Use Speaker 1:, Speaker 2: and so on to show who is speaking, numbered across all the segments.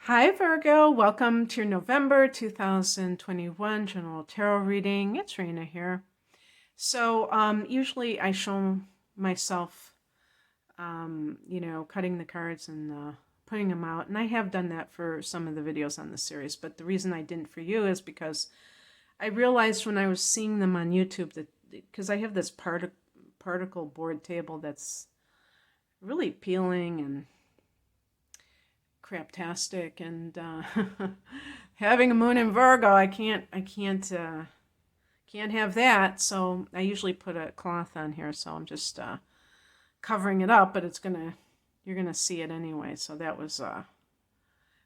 Speaker 1: Hi Virgo, welcome to your November 2021 General Tarot reading. It's Raina here. So usually I show myself, cutting the cards and putting them out. And I have done that for some of the videos on the series. But the reason I didn't for you is because I realized when I was seeing them on YouTube that, because I have this particle board table that's really peeling and craptastic, and having a moon in Virgo, I can't have that. So I usually put a cloth on here, so I'm just covering it up, but you're gonna see it anyway. So that was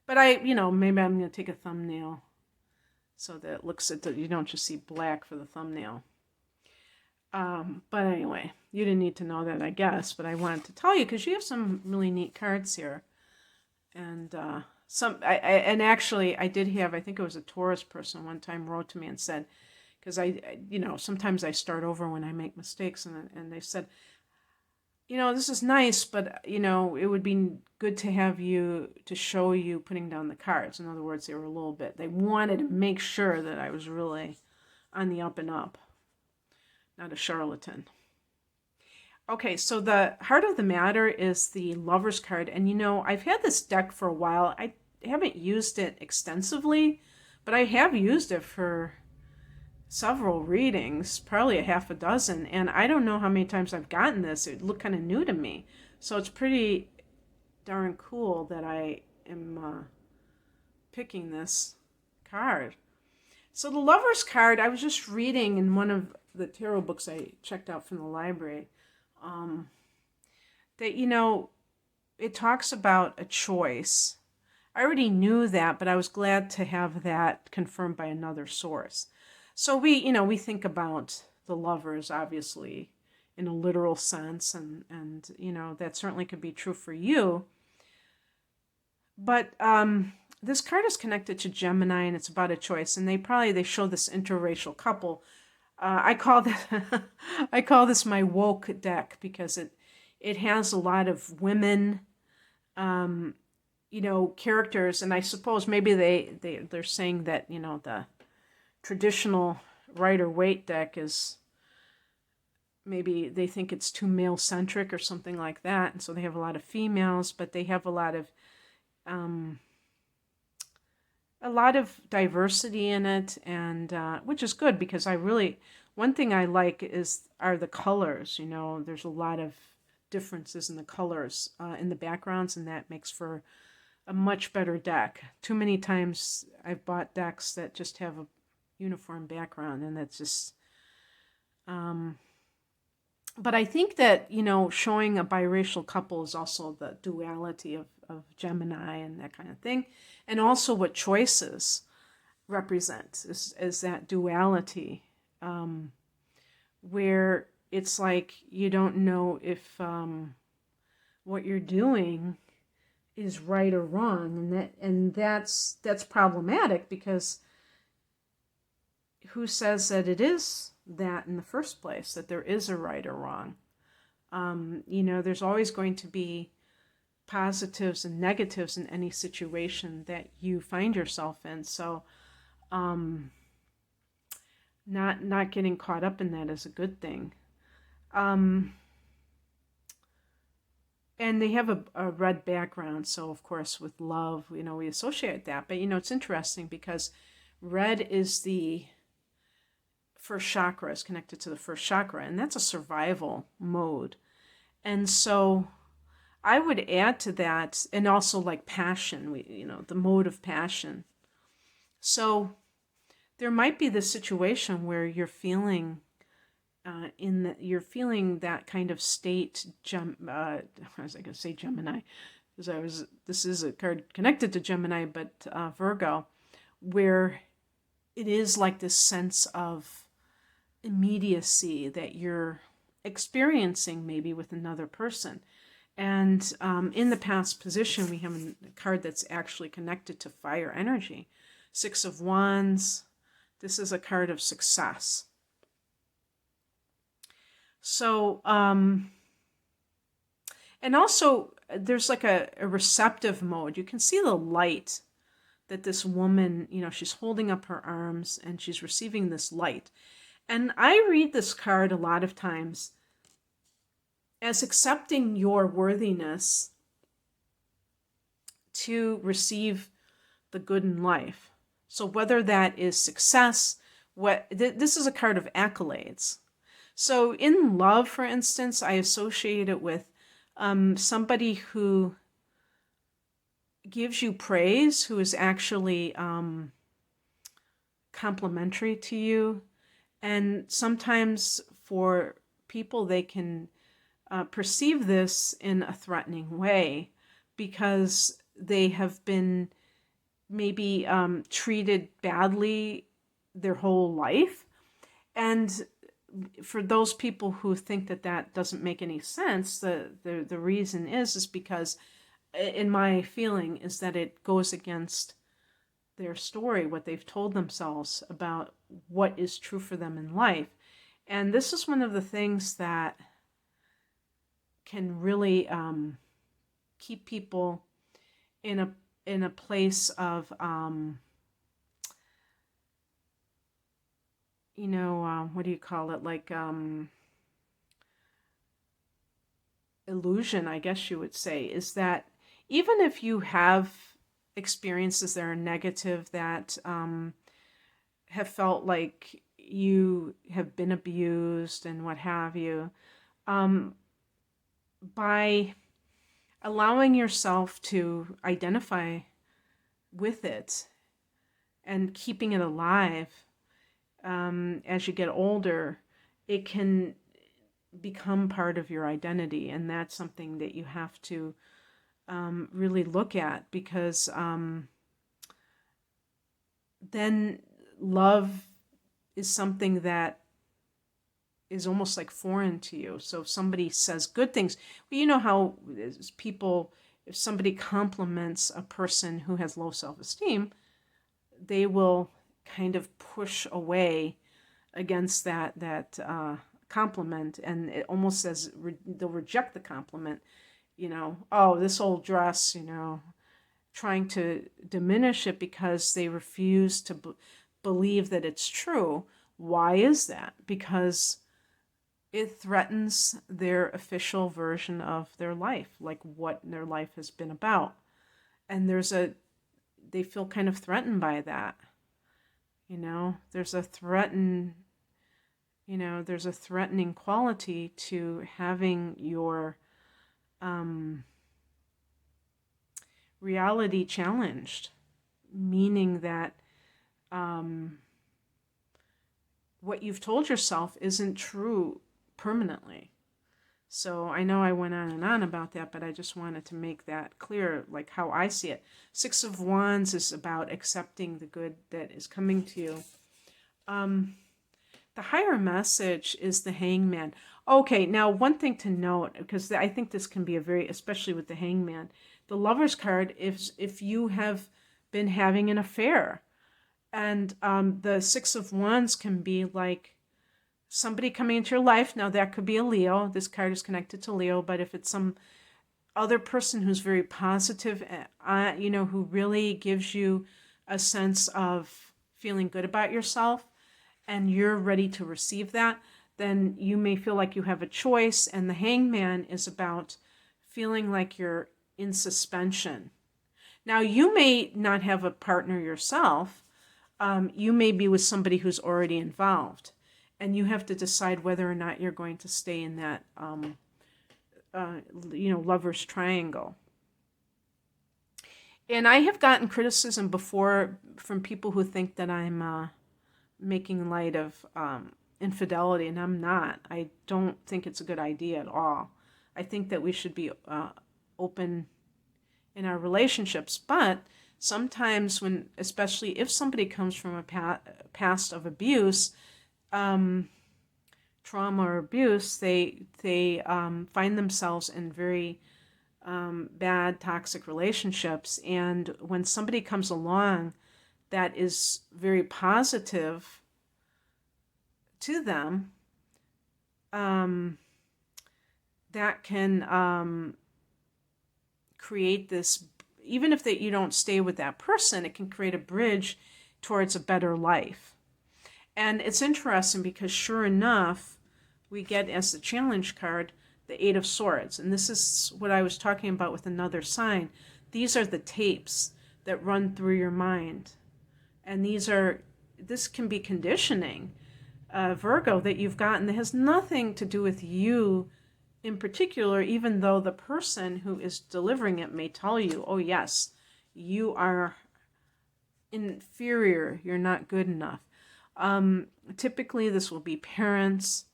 Speaker 1: but maybe I'm gonna take a thumbnail so that it looks at you don't just see black for the thumbnail. But anyway, you didn't need to know that, I guess, but I wanted to tell you because you have some really neat cards here. And actually I did have, I think it was a Taurus person one time wrote to me and said, because sometimes I start over when I make mistakes, and they said, this is nice, but it would be good to have you to show you putting down the cards. In other words, they wanted to make sure that I was really on the up and up, not a charlatan. Okay, so the heart of the matter is the Lover's card. And I've had this deck for a while. I haven't used it extensively, but I have used it for several readings, probably a half a dozen. And I don't know how many times I've gotten this. It looked kind of new to me. So it's pretty darn cool that I am picking this card. So the Lover's card, I was just reading in one of the tarot books I checked out from the library. That it talks about a choice. I already knew that, but I was glad to have that confirmed by another source. So we think about the lovers, obviously, in a literal sense, and that certainly could be true for you. But this card is connected to Gemini, and it's about a choice. And they show this interracial couple. I call this my woke deck because it has a lot of women, characters, and I suppose maybe they're saying that the traditional Rider-Waite deck is, maybe they think it's too male centric or something like that, and so they have a lot of females, but they have a lot of diversity in it, and which is good because one thing I like are the colors. There's a lot of differences in the colors in the backgrounds, and that makes for a much better deck. Too many times I've bought decks that just have a uniform background, and that's just but I think that showing a biracial couple is also the duality of Gemini and that kind of thing, and also what choices represent is that duality, where it's like you don't know if what you're doing is right or wrong, and that's problematic, because who says that it is that in the first place, that there is a right or wrong? There's always going to be positives and negatives in any situation that you find yourself in. So not getting caught up in that is a good thing. And they have a red background, so of course with love, we associate that. But it's interesting because red is the first chakra, is connected to the first chakra, and that's a survival mode. And so I would add to that, and also like passion, the mode of passion. So there might be this situation where you're feeling that kind of state. I was going to say Gemini, because this is a card connected to Gemini, but Virgo, where it is like this sense of immediacy that you're experiencing maybe with another person. And in the past position, we have a card that's actually connected to fire energy. Six of Wands. This is a card of success. So, and also there's like a receptive mode. You can see the light that this woman, she's holding up her arms and she's receiving this light. And I read this card a lot of times as accepting your worthiness to receive the good in life. So whether that is success, this is a card of accolades. So in love, for instance, I associate it with somebody who gives you praise, who is actually complimentary to you. And sometimes for people, they can perceive this in a threatening way because they have been maybe treated badly their whole life. And for those people who think that that doesn't make any sense, the reason is because, in my feeling, is that it goes against their story, what they've told themselves about what is true for them in life. And this is one of the things that can really keep people in a place of what do you call it, like illusion, I guess you would say, is that even if you have experiences that are negative, that have felt like you have been abused and what have you, by allowing yourself to identify with it and keeping it alive, as you get older, it can become part of your identity. And that's something that you have to really look at, because then love is something that is almost like foreign to you. So if somebody says good things, well, you know how people, if somebody compliments a person who has low self-esteem, they will kind of push away against that compliment, and it almost says they'll reject the compliment. Oh, this old dress, trying to diminish it because they refuse to believe that it's true. Why is that? Because it threatens their official version of their life, like what their life has been about. And they feel kind of threatened by that. There's a threatening quality to having your reality challenged, meaning that what you've told yourself isn't true permanently. So I know I went on and on about that, but I just wanted to make that clear, like how I see it. 6 of Wands is about accepting the good that is coming to you. The higher message is the Hangman. Okay, now one thing to note, because I think this can be especially with the Hangman, the Lover's card, if you have been having an affair. And the 6 of Wands can be like somebody coming into your life. Now that could be a Leo. This card is connected to Leo, but if it's some other person who's very positive, who really gives you a sense of feeling good about yourself, and you're ready to receive that, then you may feel like you have a choice. And the Hangman is about feeling like you're in suspension. Now, you may not have a partner yourself. You may be with somebody who's already involved, and you have to decide whether or not you're going to stay in that, lover's triangle. And I have gotten criticism before from people who think that I'm making light of infidelity, and I'm not. I don't think it's a good idea at all. I think that we should be open in our relationships, but sometimes especially if somebody comes from a past of abuse, trauma or abuse, they find themselves in very bad, toxic relationships. And when somebody comes along that is very positive to them, that can create this, even if that you don't stay with that person, it can create a bridge towards a better life. And it's interesting because sure enough, we get as the challenge card, the Eight of Swords. And this is what I was talking about with another sign. These are the tapes that run through your mind. And this can be conditioning, Virgo, that you've gotten that has nothing to do with you in particular, even though the person who is delivering it may tell you, oh yes, you are inferior, you're not good enough. Typically this will be parents,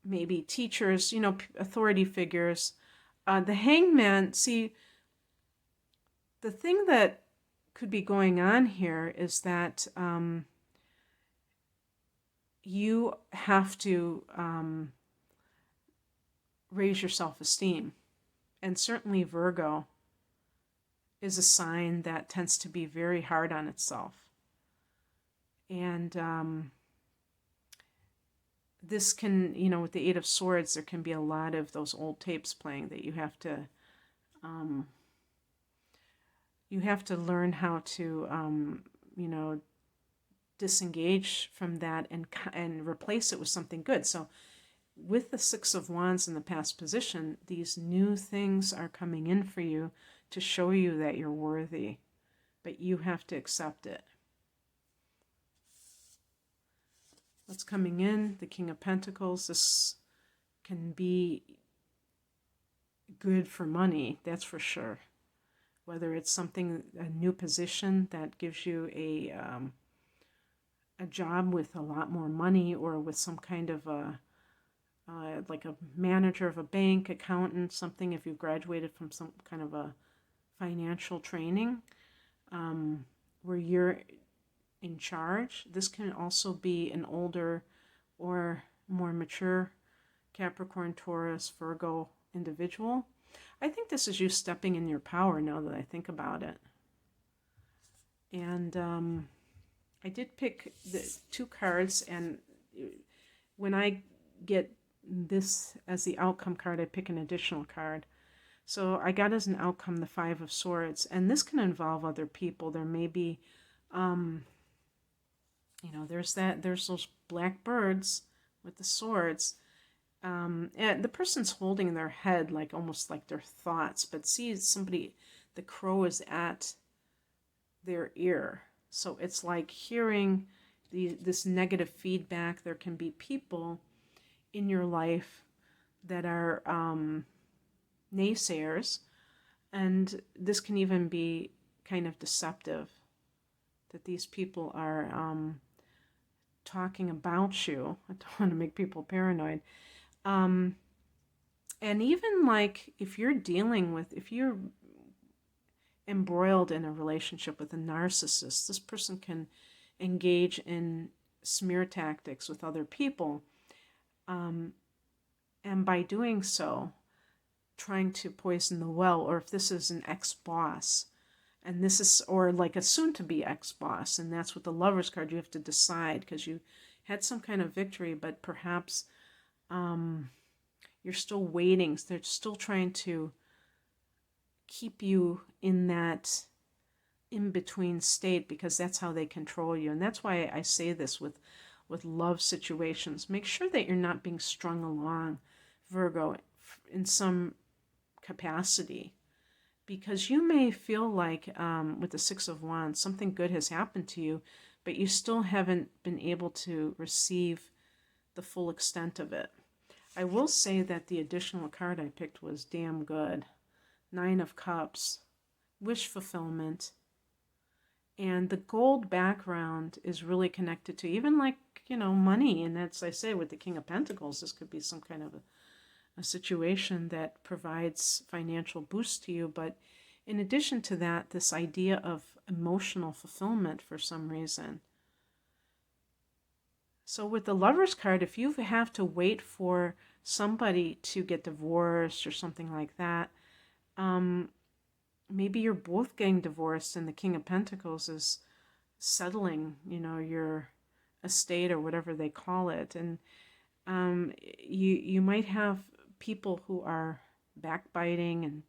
Speaker 1: maybe teachers, authority figures. The Hangman, see, the thing that could be going on here is that you have to raise your self-esteem. And certainly Virgo is a sign that tends to be very hard on itself. And this can, with the Eight of Swords, there can be a lot of those old tapes playing that you have to learn how to, disengage from that and replace it with something good. So with the Six of Wands in the past position, these new things are coming in for you to show you that you're worthy, but you have to accept it. What's coming in? The King of Pentacles. This can be good for money, that's for sure. Whether it's something, a new position that gives you a job with a lot more money, or with some kind of like a manager of a bank, accountant, something, if you've graduated from some kind of a financial training, where you're in charge. This can also be an older or more mature Capricorn, Taurus, Virgo individual. I think this is you stepping in your power now that I think about it. And I did pick the 2 cards, and when I get this as the outcome card, I pick an additional card. So I got as an outcome the Five of Swords, and this can involve other people. There may be, there's those black birds with the swords. And the person's holding their head like almost like their thoughts, but see, somebody, the crow is at their ear. So it's like hearing this negative feedback. There can be people in your life that are naysayers, and this can even be kind of deceptive, that these people are talking about you. I don't want to make people paranoid. And even like if you're embroiled in a relationship with a narcissist, this person can engage in smear tactics with other people. And by doing so, trying to poison the well, or if this is an ex-boss, and this is, or like a soon-to-be ex-boss, and that's with the Lover's card, you have to decide, because you had some kind of victory, but perhaps you're still waiting. They're still trying to keep you in that in-between state, because that's how they control you. And that's why I say this with love situations. Make sure that you're not being strung along, Virgo, in some capacity, because you may feel like with the Six of Wands, something good has happened to you, but you still haven't been able to receive the full extent of it. I will say that the additional card I picked was damn good. Nine of Cups, wish fulfillment, and the gold background is really connected to even like, money. And that's, I say, with the King of Pentacles, this could be some kind of a situation that provides financial boost to you. But in addition to that, this idea of emotional fulfillment for some reason. So with the Lover's card, if you have to wait for somebody to get divorced or something like that, maybe you're both getting divorced, and the King of Pentacles is settling, your estate or whatever they call it. And you might have people who are backbiting and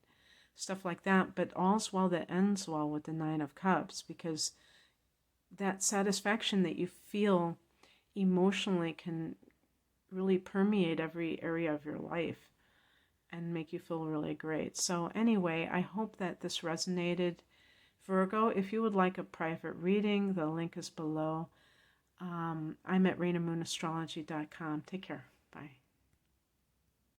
Speaker 1: stuff like that. But all's well that ends well with the Nine of Cups, because that satisfaction that you feel emotionally can really permeate every area of your life and make you feel really great. So anyway, I hope that this resonated. Virgo, if you would like a private reading, the link is below. I'm at RainaMoonAstrology.com. Take care. Bye.